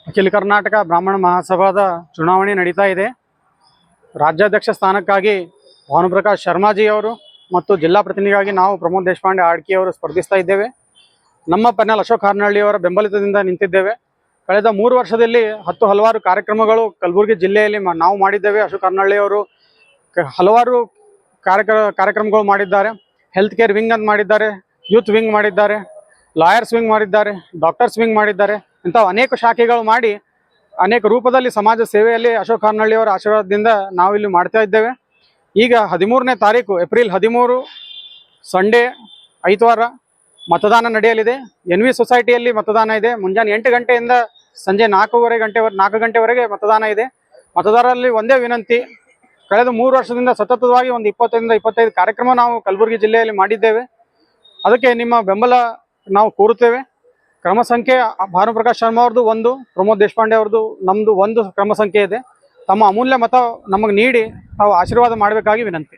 ಅಖಿಲ ಕರ್ನಾಟಕ ಬ್ರಾಹ್ಮಣ ಮಹಾಸಭಾದ ಚುನಾವಣೆ ನಡೀತಾ ಇದೆ. ರಾಜ್ಯಾಧ್ಯಕ್ಷ ಸ್ಥಾನಕ್ಕಾಗಿ ಭಾನುಪ್ರಕಾಶ್ ಶರ್ಮಾಜಿ ಅವರು ಮತ್ತು ಜಿಲ್ಲಾ ಪ್ರತಿನಿಧಿಯಾಗಿ ನಾವು ಪ್ರಮೋದ್ ದೇಶಪಾಂಡೆ ಆಡ್ಕಿ ಅವರು ಸ್ಪರ್ಧಿಸ್ತಾ ಇದ್ದೇವೆ. ನಮ್ಮ ಪೆನ್ನಲ್ ಅಶೋಕ್ ಹಾರ್ನಹಳ್ಳಿ ಅವರ ಬೆಂಬಲಿತದಿಂದ ನಿಂತಿದ್ದೇವೆ. ಕಳೆದ 3 ವರ್ಷದಲ್ಲಿ ಹಲವಾರು ಕಾರ್ಯಕ್ರಮಗಳು ಕಲಬುರಗಿ ಜಿಲ್ಲೆಯಲ್ಲಿ ನಾವು ಮಾಡಿದ್ದೇವೆ. ಅಶೋಕ್ ಹಾರ್ನಹಳ್ಳಿ ಅವರು ಹಲವಾರು ಕಾರ್ಯಕ್ರಮಗಳು ಮಾಡಿದ್ದಾರೆ. ಹೆಲ್ತ್ ಕೇರ್ ವಿಂಗ್ ಅಂತ ಮಾಡಿದ್ದಾರೆ, ಯೂತ್ ವಿಂಗ್ ಮಾಡಿದ್ದಾರೆ, ಲಾಯರ್ಸ್ ವಿಂಗ್ ಮಾಡಿದ್ದಾರೆ, ಡಾಕ್ಟರ್ಸ್ ವಿಂಗ್ ಮಾಡಿದ್ದಾರೆ. ಇಂಥ ಅನೇಕ ಶಾಖೆಗಳು ಮಾಡಿ ಅನೇಕ ರೂಪದಲ್ಲಿ ಸಮಾಜ ಸೇವೆಯಲ್ಲಿ ಅಶೋಕ್ ಹಾರ್ನಹಳ್ಳಿ ಅವರ ಆಶೀರ್ವಾದದಿಂದ ನಾವು ಇಲ್ಲಿ ಮಾಡ್ತಾ ಇದ್ದೇವೆ. ಈಗ 13ನೇ ತಾರೀಕು ಏಪ್ರಿಲ್ 13 ಸಂಡೇ ಐತವಾರ ಮತದಾನ ನಡೆಯಲಿದೆ. NV ಸೊಸೈಟಿಯಲ್ಲಿ ಮತದಾನ ಇದೆ. ಮುಂಜಾನೆ 8 ಗಂಟೆಯಿಂದ ಸಂಜೆ 4 ಗಂಟೆವರೆಗೆ ಮತದಾನ ಇದೆ. ಮತದಾರರಲ್ಲಿ ಒಂದೇ ವಿನಂತಿ, ಕಳೆದ 3 ವರ್ಷದಿಂದ ಸತತವಾಗಿ ಒಂದು 20-25 ಕಾರ್ಯಕ್ರಮ ನಾವು ಕಲಬುರಗಿ ಜಿಲ್ಲೆಯಲ್ಲಿ ಮಾಡಿದ್ದೇವೆ. ಅದಕ್ಕೆ ನಿಮ್ಮ ಬೆಂಬಲ ನಾವು ಕೋರುತ್ತೇವೆ. ಕ್ರಮ ಸಂಖ್ಯೆ ಭಾನುಪ್ರಕಾಶ್ ಶರ್ಮಾ ಅವ್ರದ್ದು 1, ಪ್ರಮೋದ್ ದೇಶಪಾಂಡೆ ಅವ್ರದ್ದು ನಮ್ಮದು 1 ಕ್ರಮ ಸಂಖ್ಯೆ ಇದೆ. ತಮ್ಮ ಅಮೂಲ್ಯ ಮತ ನಮಗೆ ನೀಡಿ ತಾವು ಆಶೀರ್ವಾದ ಮಾಡಬೇಕಾಗಿ ವಿನಂತಿ.